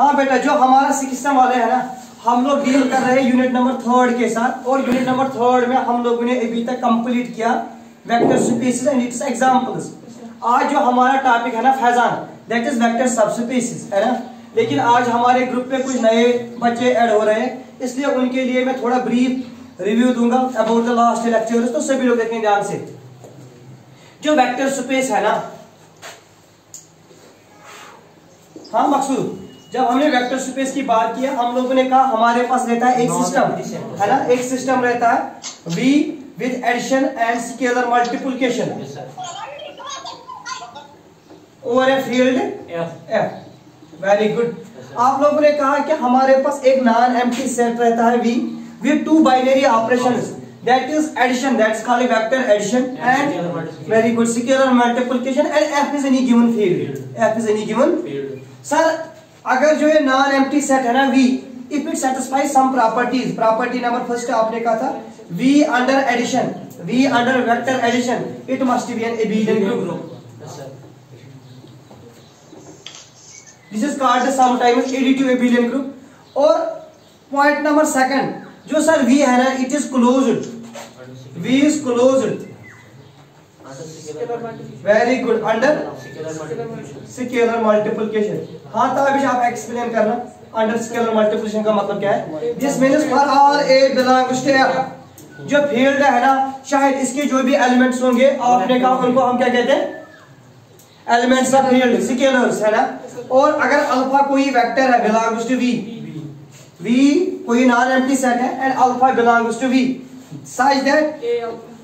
हाँ बेटा, जो हमारा सिस्टम वाले है ना, हम लोग डील कर रहे हैं यूनिट नंबर 3 के साथ, और यूनिट नंबर 3 में हम लोगों ने अभी तक कंप्लीट किया vector spaces and it's examples. आज जो हमारा टॉपिक है ना Faizan, that is vector subspaces, है ना। लेकिन आज हमारे ग्रुप में कुछ नए बच्चे ऐड हो रहे हैं, इसलिए उनके लिए मैं थोड़ा ब्रीफ रिव्यू दूंगा अबाउट द लास्ट लेक्चर्स। तो सभी लोग देखें ध्यान से। जो वेक्टर स्पेस है ना, हाँ मकसूद, जब हमने वेक्टर स्पेस की बात की, हम लोगों ने कहा हमारे पास रहता है एक सिस्टम, है ना, एक सिस्टम रहता है V with addition and scalar multiplication over a field F। Very good. आप लोगों ने कहा कि हमारे पास एक नॉन एम्प्टी सेट रहता है V with two binary operations, that is addition, that's called a vector addition, and very good scalar multiplication, and F is any given field, F is any given field। Sir अगर जो ये non empty set है ना V, if it satisfies some properties, property number first आपने कहा था V under addition, V under vector addition, it must be an abelian group। This is called sometimes additive abelian group। और point number second, जो sir V है ना, it is closed, V is closed, very good, under scalar multiplication. हाँ तो अभी आप explain करना under scalar multiplication का मतलब क्या है। This means for all a belongs to F। जो फील्ड है ना, शायद इसके जो भी एलिमेंट्स होंगे, आपने कहा उनको हम क्या कहते हैं, एलिमेंट्स ऑफ फील्ड, स्केलर्स, है ना। और अगर अल्फा कोई वेक्टर है बिलोंग्स टू V कोई नॉन एम्प्टी सेट है, and alpha belongs to V such that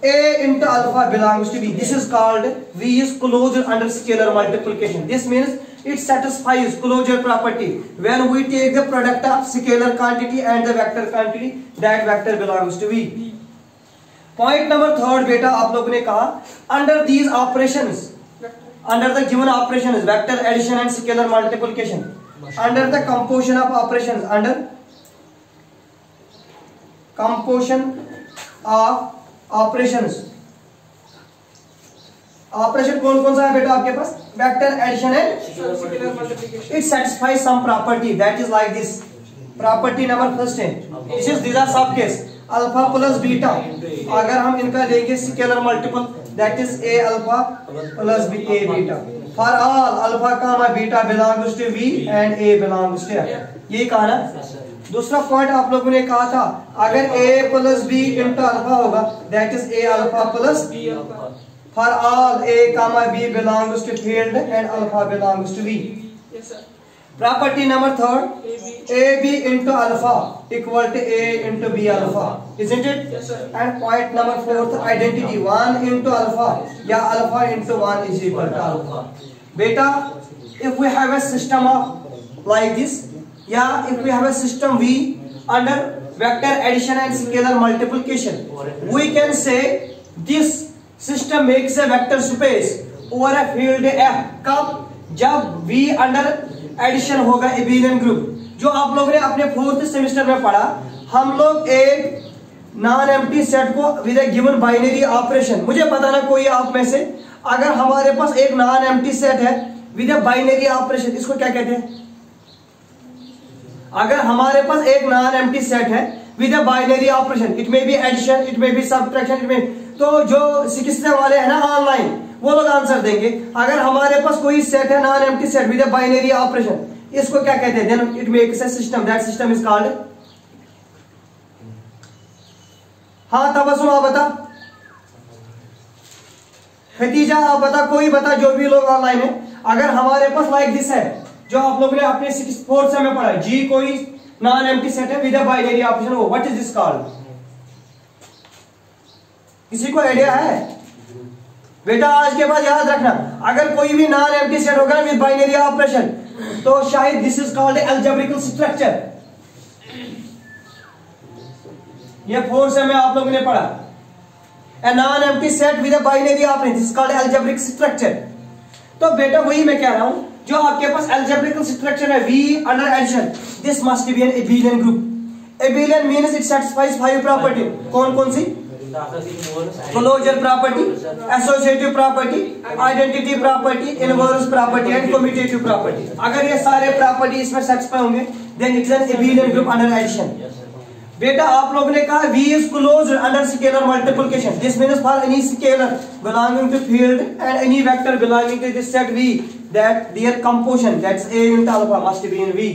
A into alpha belongs to V, this is called V is closed under scalar multiplication। This means it satisfies closure property when we take the product of scalar quantity and the vector quantity, that vector belongs to V। Point number third बेटा, आप लोगों ने कहा under these operations, under the given operations vector addition and scalar multiplication, under the composition of operations, under composition of operations, operation कौन कौन सा है बेटा आपके पास, vector addition and it satisfies some property, that is like this. Property number first है, this is these are सब case alpha plus beta, अगर हम इनका लेंगे scalar multiple, that is a alpha plus a beta for all alpha comma beta belongs to V and a belongs to F। यही कहा ना। दूसरा पॉइंट आप लोगों ने कहा था, अगर A plus B into alpha होगा, that is a alpha plus B for all A comma B belongs to field and alpha belongs to V। Property number third, AB into alpha equal to A into B alpha, isn't it. And point number fourth, identity 1 into alpha या alpha into 1 is equal to alpha. बेटा, if we have a system of like this, yeah, if we have a system V under vector addition and scalar multiplication, we can say this system makes a vector space over a field F। कब? जब V under addition होगा abelian group। जो आप लोगों ने अपने 4th semester में पढ़ा, हम लोग एक नॉन एम्प्टी सेट को with A given binary operation, मुझे बताना कोई आप में से, अगर हमारे पास एक नॉन एम्प्टी सेट है विद ए बाइनरी ऑपरेशन, इसको क्या कहते हैं। अगर हमारे पास एक नॉन एम्प्टी सेट है with a binary operation, it may be addition, it may be subtraction, it may, तो जो सीखने वाले हैं ना ऑनलाइन, वो लोग आंसर देंगे। अगर हमारे पास कोई सेट है non empty set with a binary operation, इसको क्या कहते हैं, then it makes a system, that system is called. हाँ तबस्सुम आप बता, खतीजा आप बता, कोई बता, जो भी लोग ऑनलाइन है। अगर हमारे पास लाइक दिस है, जो आप लोगों ने अपने 4th से में पढ़ा, G कोई नॉन एम्प्टी सेट है विद अ बाइनरी ऑपरेशन, वो व्हाट इज दिस कॉल्ड, किसी को आइडिया है बेटा? आज के बाद याद रखना, अगर कोई भी नॉन एम्प्टी सेट होगा विद बाइनरी ऑपरेशन, तो शायद दिस इज कॉल्ड अलजेब्रिकल स्ट्रक्चर। ये 4th से में आप लोगों ने पढ़ा, a non empty set with a binary operand, this is called algebraic structure। तो बेटा वही मैं कह रहा हूं, जो आपके पास algebraic structure है V under addition, this must be an abelian group। abelian means it satisfies 5 property। कौन कौन सी? Closure property, associative property, identity property, inverse property and commutative property. अगर ये सारे प्रॉपर्टी इसमें सेटिस्फाई होंगे then it's an abelian group under addition. बेटा आप लोगों ने कहा V is closed under scalar multiplication. This means for any scalar belonging to field and any vector belonging to this set V, that their composition, that's A into alpha, must be in V.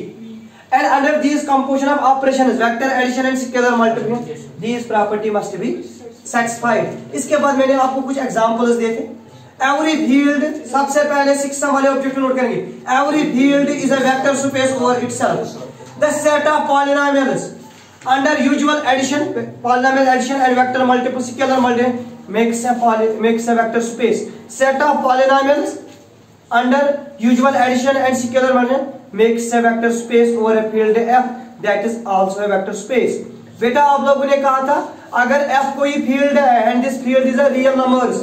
And under these composition of operations, vector addition and scalar multiplication, these property must be satisfied. इसके बाद मैंने आपको कुछ examples दिए थे। Every field, सबसे पहले 6 वाले ऑब्जेक्ट नोट करेंगे। Every field is a vector space over itself. The set of polynomials under usual addition, polynomial addition and vector multiplication, scalar multiplication makes a vector space. Set of polynomials under usual addition and scalar multiplication makes a vector space over a field F, that is also a vector space. बेटा आप लोगों ने कहा था अगर F कोई field है and this field is a real numbers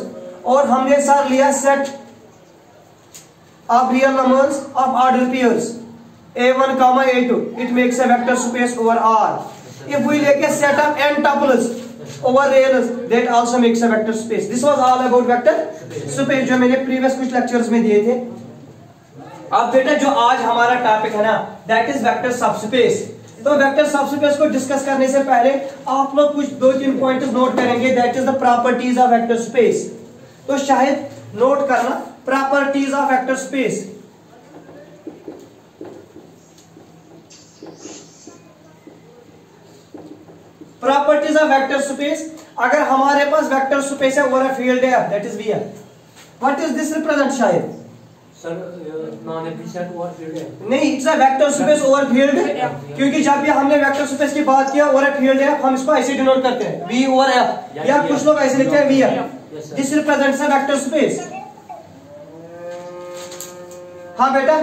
और हमने सर लिया set of real numbers of ordered pairs A1, A2, it makes a vector space over R. If we take a set of n tuples over reals, that also makes a vector space. This was all about vector space जो मैंने previous कुछ lectures में दिए थे। अब बेटा जो आज हमारा टॉपिक है ना, that is vector subspace। तो vector subspace को डिस्कस करने से पहले आप लोग कुछ 2-3 पॉइंट्स नोट करेंगे, that is the properties of vector space। तो शायद नोट करना properties of vector space। Properties of vector space, अगर हमारे पास वेक्टर स्पेस है ओवर अ फील्ड है that is V. What is this represent? शायद sir non empty set over field है नहीं, it's a vector space over field, क्योंकि जब भी हमने वेक्टर स्पेस की बात किया ओवर अ फील्ड है हम इसको ऐसे डिनोट करते हैं वी ओवर एफ, या कुछ लोग ऐसे लिखते हैं V F. This represents a vector space. हाँ बेटा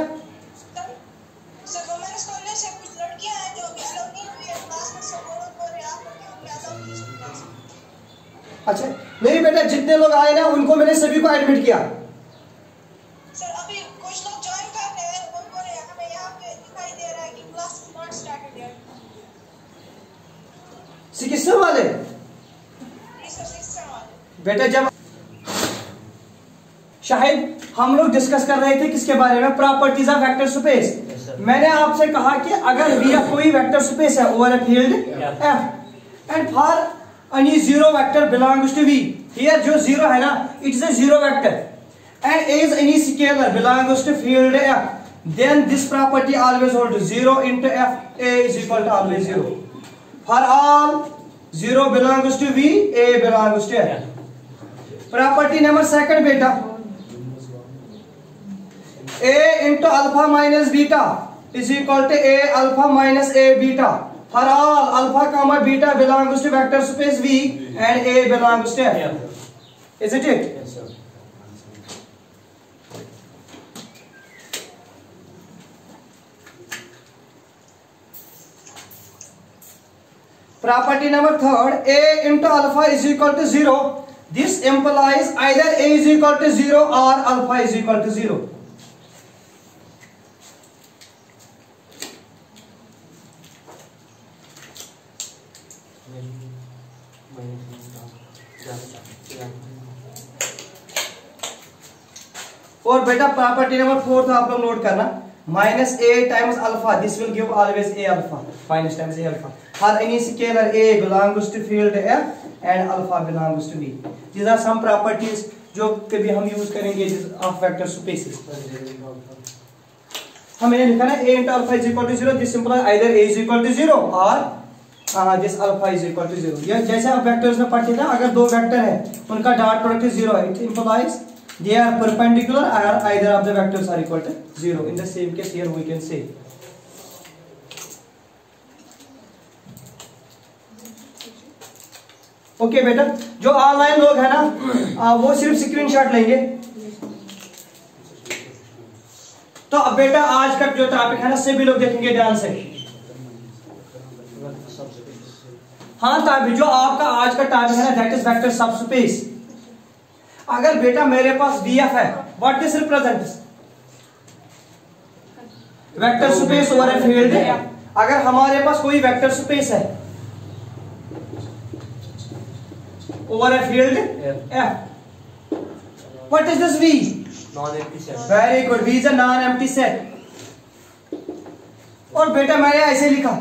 अच्छा नहीं बेटा, जितने लोग आए ना उनको मैंने सभी को एडमिट किया। सर अभी कुछ लोग ज्वाइन कर रहे हैं, उनको हमें यहाँ पे दिखाई दे रहा है कि क्लास नॉट स्टार्टेड येट। 6 वाले बेटा जब शायद हम लोग डिस्कस कर रहे थे किसके बारे में, प्रॉपर्टीज ऑफ वेक्टर स्पेस। मैंने आपसे कहा कि अगर वी एफ कोई वेक्टर स्पेस है over a field F and for any zero vector belongs to V, here जो zero है ना it is a zero vector and A is any scalar belongs to field F, then this property always hold 0 into F, A is equal to always 0 for all 0 belongs to V, A belongs to F। Property number second बेटा, A into alpha minus beta is equal to A alpha minus A beta for all alpha comma beta belongs to vector space V and A belongs to F. Isn't it? Yes sir. Property number third, A into alpha is equal to 0. This implies either A is equal to 0 or alpha is equal to 0. और बेटा property number 4 आप लोग note करना, minus a times alpha, this will give always a alpha, minus times a alpha for any scalar a belongs to field F and alpha belongs to V. These are some properties जो कभी हम use करेंगे of vector spaces. हमने लिखा ना a into alpha is equal to 0, this implies either a is equal to 0 or this alpha is equal to 0। या जैसे आप वेक्टर्स में पढ़ते थे, अगर दो वेक्टर है उनका डॉट प्रोडक्ट 0 है, it implies they are perpendicular or either of the vectors are equal to 0। in the same case here we can say okay बेटा, जो ऑनलाइन लोग है ना वो सिर्फ स्क्रीनशॉट लेंगे। तो अब बेटा आज का जो टॉपिक है ना सभी लोग देखेंगे ध्यान से। हाँ टॉपिक जो आपका आज का टॉपिक है ना दैट इज वेक्टर सबस्पेस। अगर बेटा मेरे पास VF है, what this represents? Vector space over a field है। अगर हमारे पास कोई वेक्टर स्पेस है over a field F. What is this V? Non-empty set. Very good. V is a non-empty set. और बेटा मैंने ऐसे लिखा,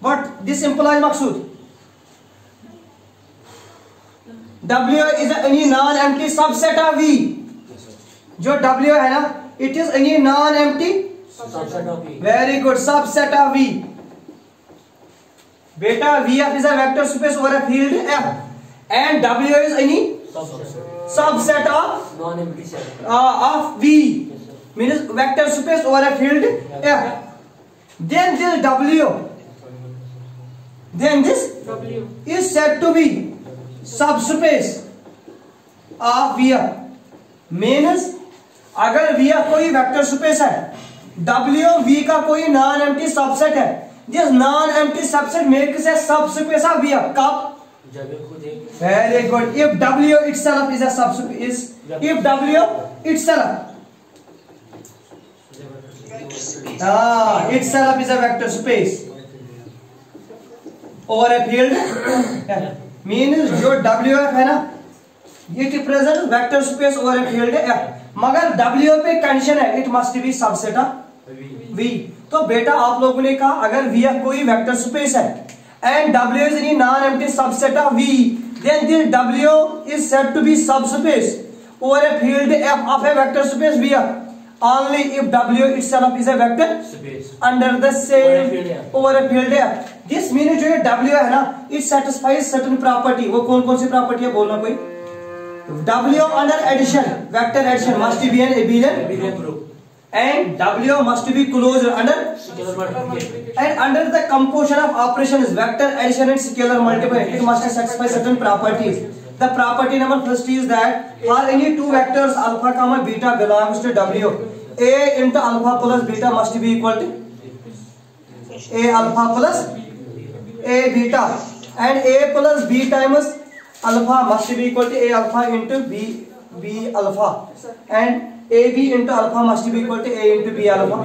but this implies Maqsood W is any non-empty subset of V. जो W है ना, it is any non-empty Subset of V. very good subset of V. बेटा VF is a vector space over a field F and W is any subset of Non-empty set. of V, means vector space over a field F. Then this W is said to be subspace of VF. Means अगर VF कोई vector space है, W V का कोई non empty subset है, this non empty subset makes a subspace of VF. कब? Very good. If W itself is a subspace, if W itself itself is a vector space over a field means जो WF है ना, it represents vector space over a field F. मगर W पे condition है, it must be subset of V. तो बेटा आप लोगों ने कहा अगर VF कोई वेक्टर स्पेस है and W is any non-empty subset of V, then this W is said to be subspace over a field F of a vector space VF only if W itself is a vector space under the same over a field F. This means जो ये W है ना, it satisfies certain property. वो कौन कौन सी property है बोलना कोई? W under addition, vector addition must be an abelian group. And W must be closed under and under the composition of operations vector addition and scalar multiplication it must satisfy certain properties. The property number first is that for any two vectors alpha comma beta belongs to W, A into alpha plus beta must be equal to A alpha plus A beta and A plus B times alpha must be equal to A alpha into B alpha and AB into alpha must be equal to A into B alpha.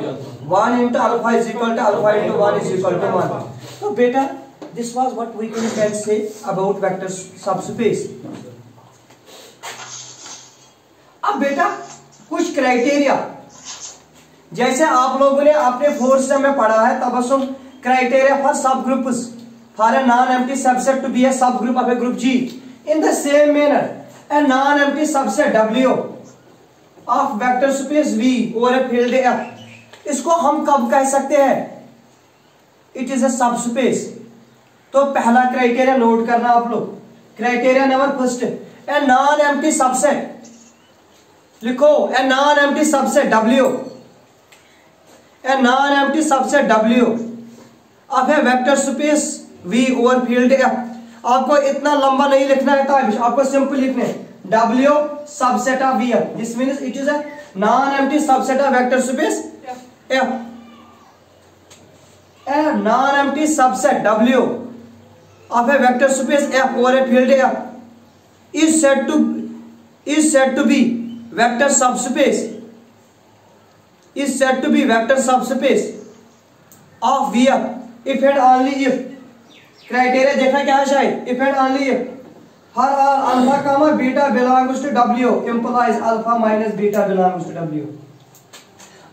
1 into alpha is equal to alpha into 1 is equal to 1. So beta, this was what we can say about vector subspace. अब बेटा कुछ criteria, जैसे आप लोगों ने अपने fourth same में पढ़ा है Tabassum criteria for subgroups for a non empty subset to be a subgroup of a group G. In the same manner, a non-empty subset W of vector space V over a field F, इसको हम कब कह सकते हैं? It is a subspace. तो पहला criteria note करना आप लोग. Criteria number first, a non-empty subset. लिखो a non-empty subset W, a non-empty subset W of a vector space V over field F. आपको इतना लंबा नहीं लिखना है, आपको सिंपल लिखना है W subset of VF. This means it is a non-empty subset of vector space F. A non-empty subset W of a vector space F over a field F is said to be vector subspace. Is said to be vector subspace of VF if and only if. Criteria देखना क्या है शायद, if and only if for all alpha comma beta belongs to W implies alpha minus beta belongs to W.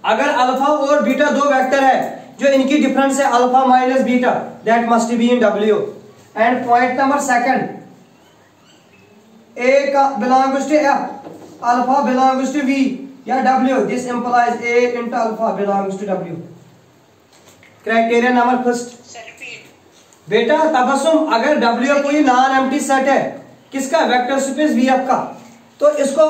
अगर alpha और beta दो vector है जो इनकी डिफरेंस है alpha minus beta, that must be in W. And point number second, A का belongs to F, alpha belongs to V या W, this implies A into alpha belongs to W. Criteria number first. बेटा तबसुम अगर W कोई non empty set है किसका? Vector space VF का, तो इसको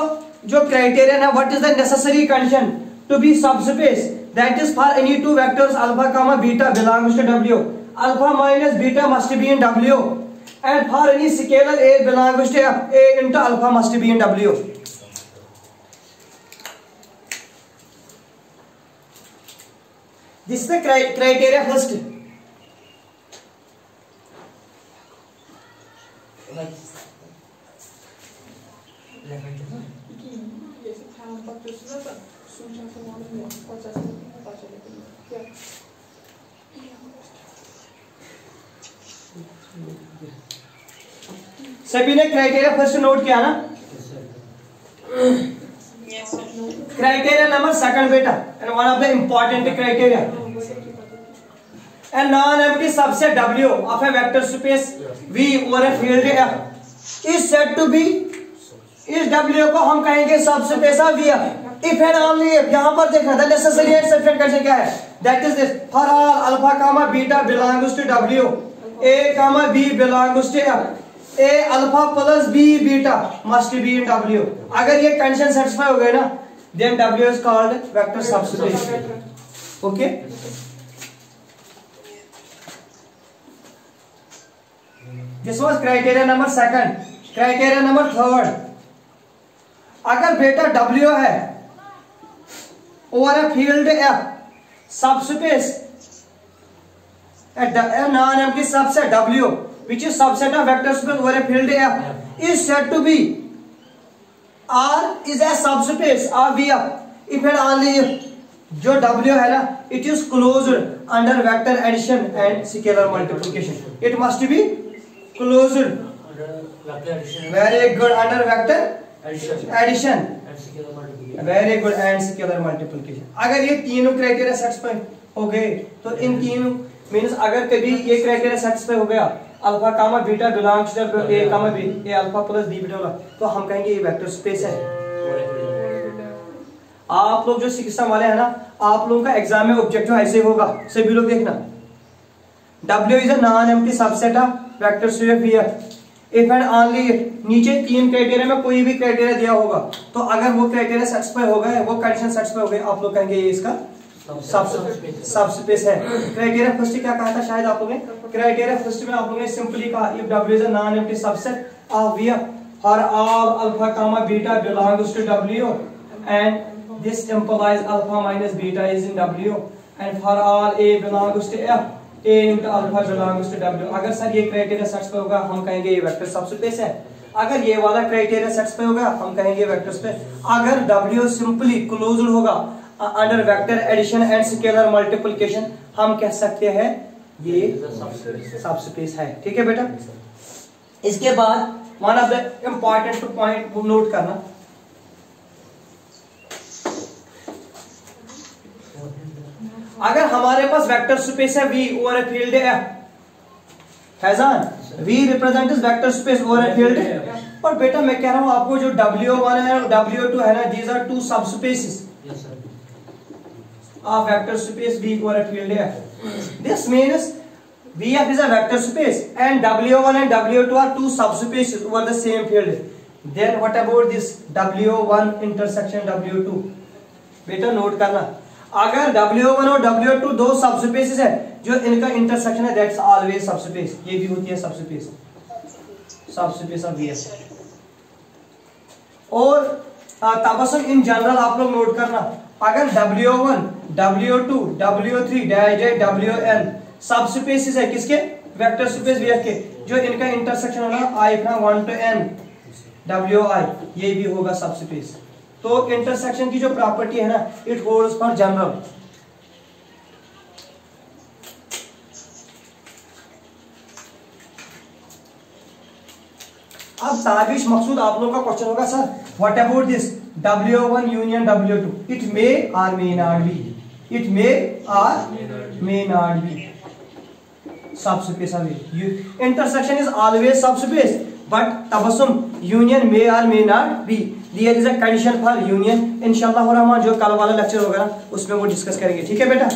जो क्राइटेरिया है what is the necessary condition to be subspace, that is for any two vectors alpha comma beta belongs to W, alpha minus beta must be in W and for any scalar A belongs to F, A into alpha must be in W. This is the criteria first. सभी ने criteria first note किया ना? Yes, sir. Criteria number second बेटा, and one of the important criteria, a non-empty subset W of a vector space V over a field F is said to be, इस W को हम कहेंगे subspace of V if and only if, यहां पर देखना the necessary and sufficient condition क्या है, that is this, for all alpha comma beta belongs to W, A comma B belongs to F, A alpha plus B beta must be in W. अगर ये condition satisfy हो गए ना, then W is called vector subspace. Okay? This was criteria number second. Criteria number third, अगर बेटा W है over a field F, subspace a non-empty subset W which is subset of vector space over a field F is said to be or is a subspace of VF if and only if जो W है ना, it is closed under vector addition and scalar multiplication. It must be closed. Very good. Under vector addition. Very good. And scalar multiplication. अगर ये तीनों criteria satisfy हो गए तो इन तीनों मीन्स अगर कभी ये क्राइटेरिया सेटिस्फाई हो गया, alpha comma beta belongs to a comma b, a alpha plus b beta, तो हम कहेंगे ये वेक्टर स्पेस है. आप लोग जो सिस्टम वाले हैं ना, आप लोगों का एग्जाम में ऑब्जेक्टिव ऐसे होगा, सभी लोग देखना. W is a non empty subset of vector space V if and only if, नीचे तीन क्राइटेरिया में कोई भी क्राइटेरिया दिया होगा, तो अगर वो क्राइटेरिया सेटिस्फाई हो गए, वो कंडीशन सेटिस्फाई हो गए, आप लोग कहेंगे ये इसका सबस्पेस है. क्राइटेरिया फर्स्ट क्या कहा था शायद आप लोगों ने? क्राइटेरिया फर्स्ट में आप लोगों ने सिंपली कहा if W is a non empty subset of V for all alpha comma beta belongs to W and this implies alpha minus beta is in W and for all A belongs to F, A into alpha belongs to W. अगर sir ये criteria satisfy होगा, हम कहेंगे ये vector subspace है. अगर ये वाला क्राइटेरिया सेटिस्फाई होगा, हम कहेंगे वेक्टर स्पेस. अगर W सिंपली क्लोज्ड होगा under vector addition and scalar multiplication, हम कह सकते हैं ये सबस्पेस है. ठीक है बेटा? इसके बाद one of the important point note करना, अगर हमारे पास वेक्टर स्पेस है V over a field F, Faizan V represent is vector space over a field F. और बेटा मैं कह रहा हूं आपको जो W1 है और W2 है ना, these are two subspaces of vector space V over a field F. This means VF is a vector space and W1 and W2 are two subspaces over the same field. Then what about this W1 intersection W2? बेटा note करना, अगर W1 और W2 दो subspaces है, जो इनका intersection है, that's always subspace. ये भी होती है सबस्पेस, सबस्पेस ऑफ VF. और तबसम इन जनरल आप लोग नोट करना, अगर W1, W2, W3 डाइजेड WN subspaces है किसके? वेक्टर स्पेस VF के, जो इनका इंटरसेक्शन होना I from 1 to N WI, ये भी होगा सबस्पेस. तो इंटरसेक्शन की जो प्रॉपर्टी है ना, इट होल्ड्स फॉर जनरल. अब ताबिश मकसूद आप लोगों का क्वेश्चन होगा, sir what about this W1 union W2? It may or may not be, it may or may not be subspace of V. Intersection is always subspace, but Tabassum union may or may not be. There is a condition for union. इंशाल्लाह रहमान जो कल वाला lecture होगा ना, उसमें वो discuss करेंगे. ठीक है बेटा?